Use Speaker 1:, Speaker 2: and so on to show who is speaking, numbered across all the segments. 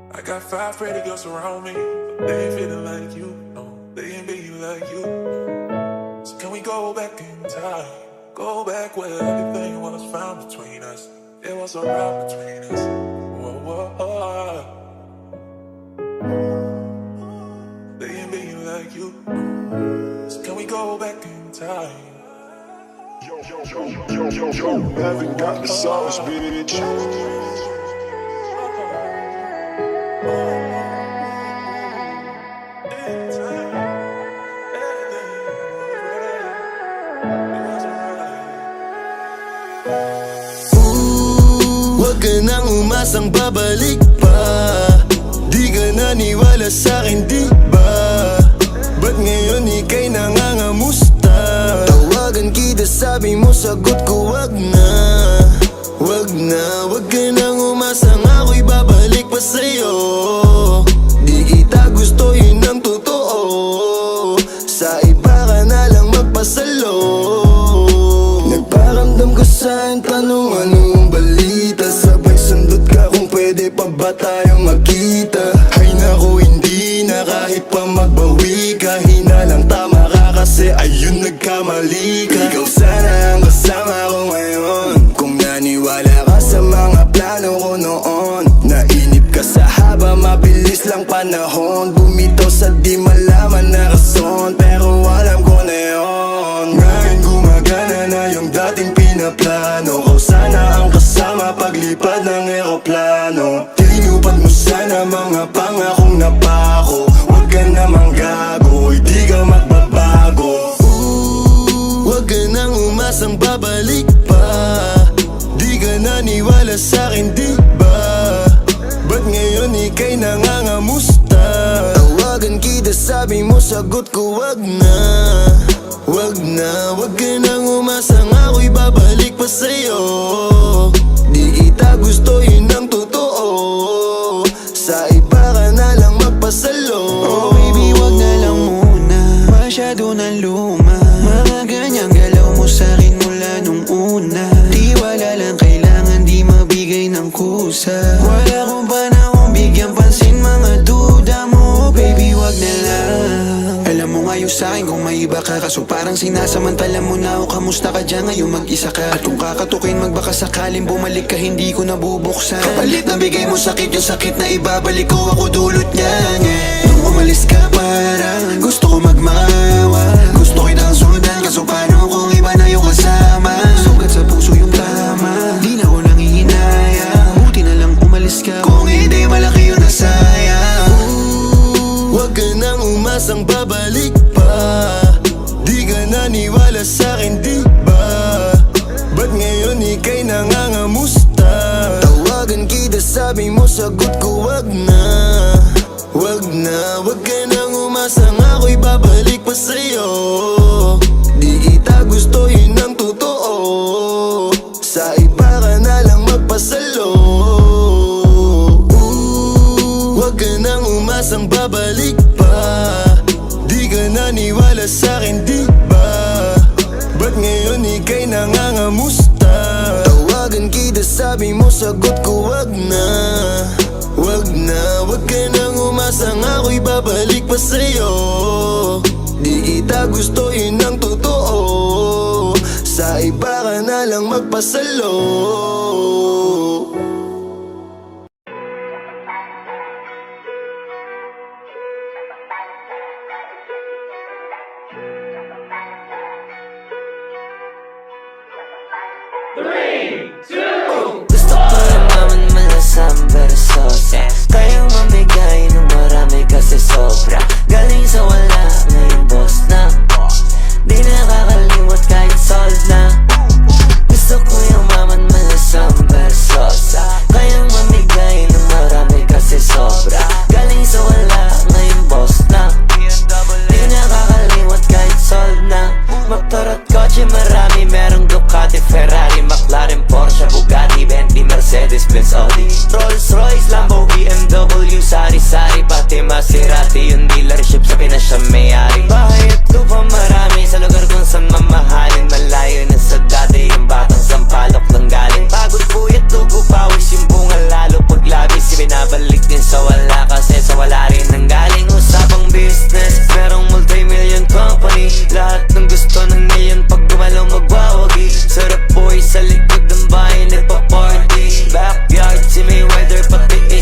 Speaker 1: I got 5 pretty girls around me, but they ain't feeling like you. No, they ain't being like you. So can we go back in time? Go back where everything was found between us. There was a rock between us. Whoa, whoa, whoa. They ain't being like you. So can we go back in time?
Speaker 2: Yo, haven't got the sauce, bitch.
Speaker 3: Huwag ka nang umasang babalik pa. Di ka naniwala sa'kin, di ba? Ba't ngayon ika'y nangangamusta? Tawagan kita, sabi mo, sagot ko wag na. Wag na, wag ka nang umasang ako'y babalik pa sa'yo. Di kita gusto, yun ang totoo. Sa iba ka na lang magpasalo. Nagparamdam ko sa'yo, tanong anong balita. Sabay sundot ka kung pwede pa ba tayong magkita. Ay naku, hindi na kahit pa magbawi ka. Hinalang tama ka kasi ayun nagkamali ka. Ikaw sana ang kasama ko ngayon. Kung naniwala ka sa mga plano ko noon. Nainip ka sa haba, mabilis lang panahon. Bumitaw sa di malaman na rason, pero alam ko na yun. Ngayon gumagana na yung dating pinaplano. Kau sana ang kasama paglipad ng eroplano. Tinupad mo sana mga pangakong napako. Huwag ka namang gago, hindi ka magbabago. Huwag ka nang umasang babalik pa. Di ka naniwala sa'kin, di ba? Ba't ngayon ika'y nangangamusta? Tawagan kita, sabi mo, sagot ko wag na. Wag na, wag ka nang umasang ako'y babalik pa sa'yo. Di kita gusto, yun ang totoo. Sa iba ka na lang magpasalo.
Speaker 4: Oh baby, wag na lang muna, masyado na luma. Mga ganyang galaw mo sa'kin mula nung una. Di wala lang kailangan, di mabigay ng kusa. Wala kong panahon bigyan pansin mga duda mo. Baby, wag na lang. Alam mo ngayon sa'kin kung may iba ka, kaso parang sinasamantala mo na ako. Kamusta ka dyan ngayon, mag-isa ka? At kung kakatukin magbaka sakaling bumalik ka, hindi ko nabubuksan. Kapalit na bigay mo sakit, yung sakit na ibabalik ko, ako dulot niyan. Nung umalis ka parang gusto ko magmawa. Gusto kitang sundan, kaso paano kung iba na yung kasama? Sugat sa puso yung tama, di na ko nang ihinaya. Buti na lang umalis ka, kung hindi malaki yung nasayang.
Speaker 3: Huwag ka nang umasang babalik pa. Di ka naniwala sa'kin, di ba? Ba't ngayon ika'y nangangamusta? Tawagan kita, sabi mo, sagot ko wag na. Wag na, wag ka nang umasang ako'y babalik pa sa'yo. Di kita gusto, yun ang totoo. Sa iba ka na lang magpasalo. Huwag ka nang umasang babalik pa. Di ka naniwala sa'kin, di ba? Ba't ngayon ika'y nangangamusta? Tawagan kita, sabi mo, sagot ko wag na. Wag na, wag ka nang umasang ako'y babalik pa sa'yo. Di kita gusto, yun ang totoo. Sa iba ka na lang magpasalo.
Speaker 5: Gusto ko yung maman malasang pero sauce. Kayang mamigay ng marami kasi sobra. Galing sa wala, ngayon boss na. Di nakakalimot kahit solve na. Gusto ko yung maman malasang pero sauce.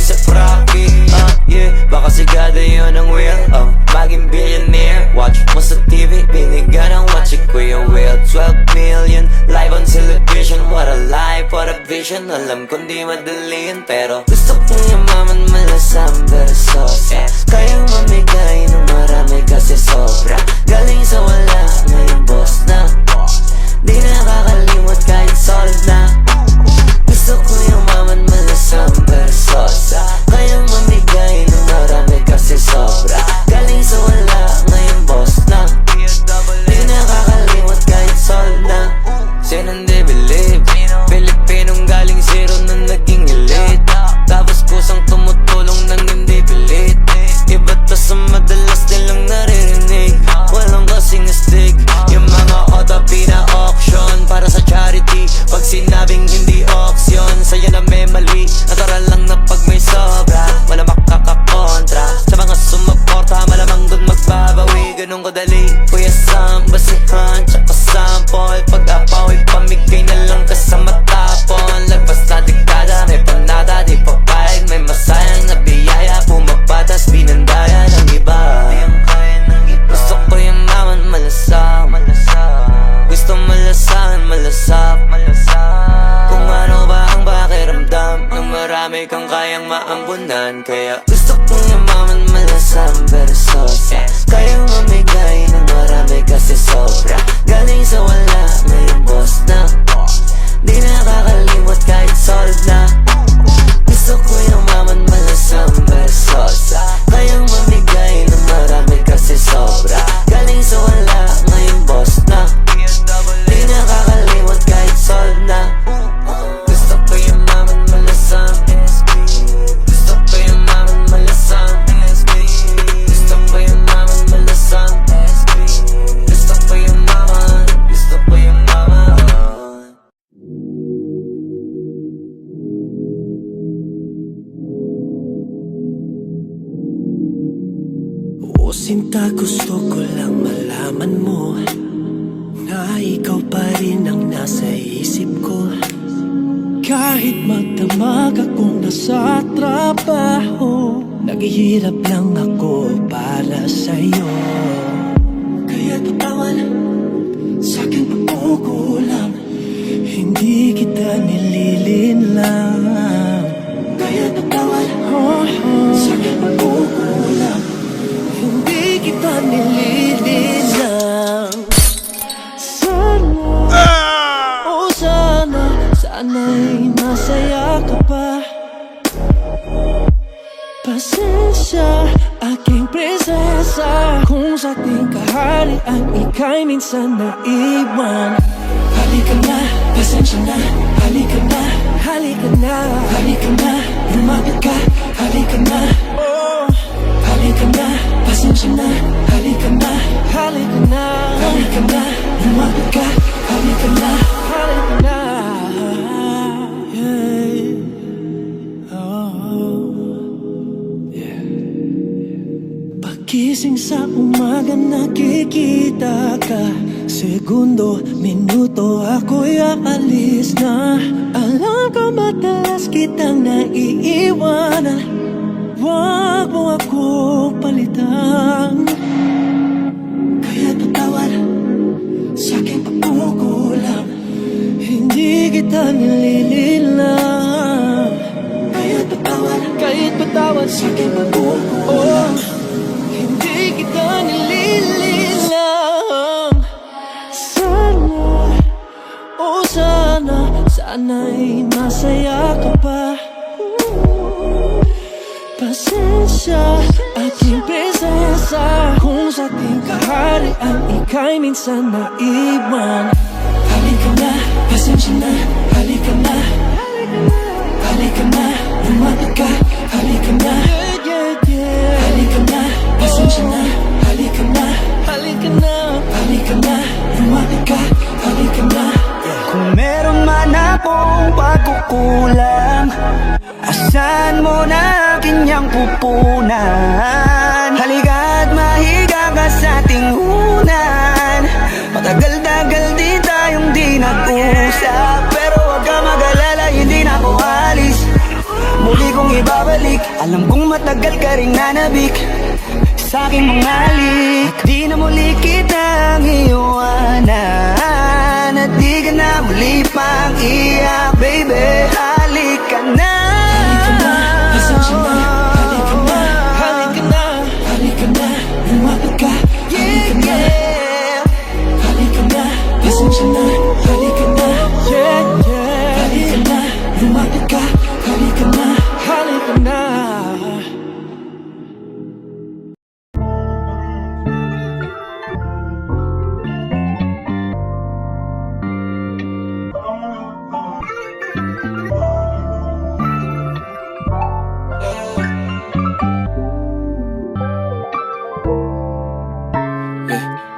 Speaker 5: sa Rocky. Yeah, baka sigado yun ang will. Maging billionaire. Watch mo sa TV, binigyan ng watch si Kuya Will. 12 million, live on television. What a life, what a vision. Alam kong di madali yun, pero gusto kong yumaman malasang versos. Kayang mamigay ng marami kasi sobra. Galing sa wala, ngayon boss na. Di nakakalimot kahit solve na. Gusto ko yumaman malasang versos. Kayang mamigay ng marami kasi sobra. Galing sa wala, ngayon boss na. Di nakakalimot kahit solve na. Sinong di believe? Pilipinong galing zero na naging elite. Tapos kusang tumutulong nang hindi pilit. Iba to sa madalas nilang naririnig. Walang kasing astig. Yung mga auto pina-auction para sa charity. Pag sinabing hindi auction, sa'yo na may mali. Natural lang na pag may sobra, wala makakakontra. Sa mga sumuporta, malamang dun magbabawi. Ganun kadali, Kuya Sam, basihan, tsaka sample. Pag-apaw, ipamigay na lang kasama tapon. Lagpas na diktada, may panata, di papayag. May masayang na biyaya, pumapatas, binandaya ng iba. Gusto ko yung naman malasap. Gusto malasahan, malasap. Kung ano ba ang pakiramdam nung marami kang kayang maambunan. Kaya gusto kong yumaman malasang versos. Kayang mamigay ng marami kasi sobra. Galing sa wala, ngayon boss na. Di nakakalimot kahit solve na. Gusto ko yumaman malasang versos. Kayang mamigay ng marami kasi sobra. Galing sa wala, ngayon boss na. Di nakakalimot kahit solve na. Gusto ko yumaman malasang. Gusto ko yumaman malasang. Gusto ko yumaman malasang. Gusto ko yumaman. Gusto ko yumaman.
Speaker 4: O sinta, gusto ko lang malaman mo na ikaw pa rin ang nasa isip ko. Kahit magdamag akong nasa trabaho, naghihirap lang ako para sa'yo. Kaya tatawan sa'king pagkukulang, hindi kita nililinlang. Kaya tatawan sa'king pagkukulang, hindi kita nililinlang. Sana, oh sana, sana'y masaya ka pa. Pasensya, aking prinsesa, kung sa ating kaharian ika'y minsan naiwan. Halika na, pasensya na, halika na, halika na, halika na, lumapit ka, halika na, oh. Halika na, pasensya na, halika na, halika na, halika na, lumapit ka, halika na, halika na, yeah. Oh, yeah. Pagkising sa umaga nakikita ka, segundo, minuto ako'y aalis na. Alam ko madalas kitang naiiwanan, wag mo akong palitan. Kaya tatawad sa'king pagkukulang, hindi kita nililinlang. Kaya tatawad, kahit patawad sa'king pagkukulang, hindi kita nililinlang. Sana, oh sana, sana'y masaya ka pa. Pasensya, aking prinsesa, kung sa ating kaharian ika'y minsan naiwan. Halika na, pasensya na, halika na, halika na, lumapit ka, halika na, halika na, pasensya na, halika na, halika na, halika na, lumapit ka, halika na. Kung meron man akong pagkukulang, asan mo na akin niyang pupunan? Halika't mahiga ka sa tingunan. Matagal-tagal din tayong di nag-usap, pero wag ka mag-alala, hindi na ako alis. Muli kong ibabalik. Alam kong matagal ka rin nanabik sa aking mga halik. Di na muli kitang iwanan, at di ka na muli pang iyak, baby. Halik ka na, pasensya na. Halik ka na, halik ka na, halik ka na, lumapit ka. Halik ka na, halik ka na, pasensya na. Halik ka na, halik ka na, lumapit ka. Halik ka na, halik ka na.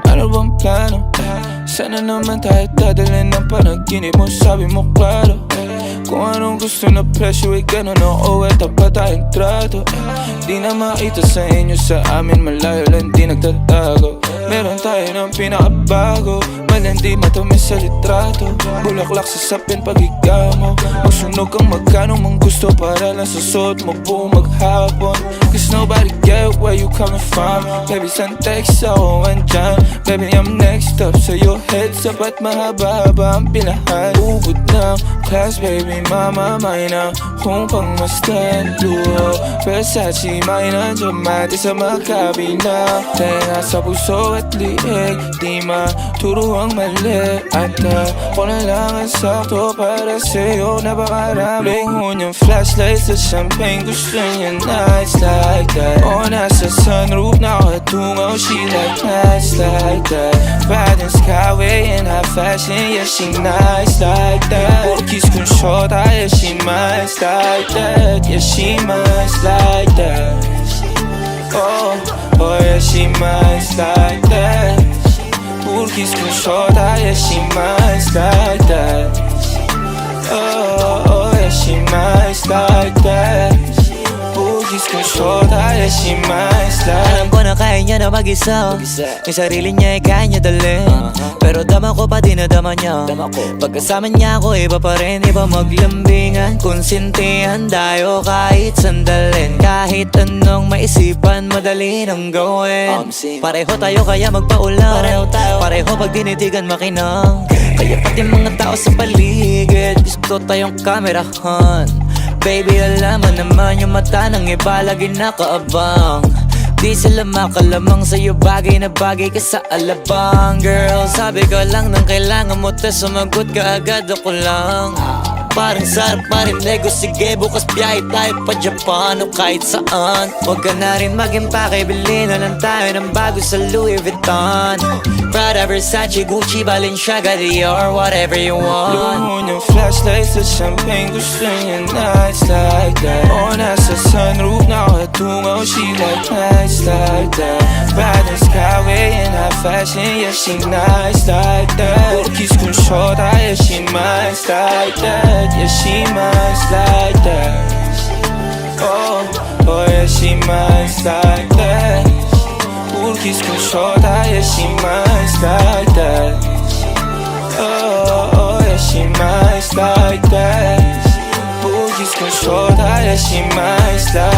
Speaker 6: Ano bang plano? Sana naman tayo dadalhin ng panaginip mo. Sabi mo klaro, kung anong gusto na presyo ay ganun ako, at tapat tayong trato. Di na makita sa inyo, sa amin malayo lang di nagtatago. Meron tayo ng pinakabago, malandi matamis sa litrato. Bulaklak sa sapin pag ikaw mo, magsunog kang magkano mang gusto para lang sa suot mo buong maghapon. Cause nobody get where you coming from. Baby, send text ako andyan. Baby, I'm next up sa your heads up at mahaba-haba ang pilahan. Ubod ng class, baby, mama, mine na kung pangmastan. Luho, Versace, mine na dramatic sa magkabina. Tenga sa puso at liig, di maturo ang mali. At ako na lang ang sakto para sa'yo, napakarami. Lingon yung flashlight sa champagne, gusto niya nights like that. O nasa sunroof, nakatungaw, she like nights like that. Bad in skyway in high fashion, yeah, she nice like that. Porkis kung shorta, yeah, she nice like that. Yeah, she nice like that. Oh, oh yeah, she nice like that. Porkis kung shorta, yeah, she nice like that. Oh, oh yeah, she nice like that. Porkis kung shorta, yeah, she nice like that.
Speaker 5: Alam ko na kaya niya na mag-isa, yung sarili niya ay kaya niya dalhin. Pero dama ko pa din na dama niya. Pagkasama niya ako iba pa rin, iba maglambingan. Konsintihan tayo kahit sandalin. Kahit anong maisipan, madali nang gawin. Pareho tayo kaya magpaulan. Pareho pag dinitigan makinang. Kaya pati mga tao sa paligid gusto tayong kamerahan. Baby, alam mo naman yung mata ng iba lagi nakaabang. Di sila makalamang sa'yo, bagay na bagay ka sa alabang. Girl, sabi ko lang nang kailangan mo, tas sumagot ka agad, ako lang. Parang sarap marinig ko, sige bukas biyahe tayo pa Japan o kahit saan. Huwag ka na rin mag-impake, bilhin na lang tayo ng bago sa Louis Vuitton. Prada, Versace, Gucci, Balenciaga, Dior, whatever you want.
Speaker 6: Luhon yung flashlight sa champagne, gusto niya nights like that. O nasa sunroof, nakatungaw, she like nights like that. Bad in skyway in high fashion, yeah, she nice like that. Porkis kung shorta, yeah, she nice like that. Yeah, she nice like that. Oh, oh yeah, she nice like that. Porkis kung shorta, yeah, she nice like that. Oh, oh yeah, she nice like that. Porkis kung shorta, yeah, she nice like that.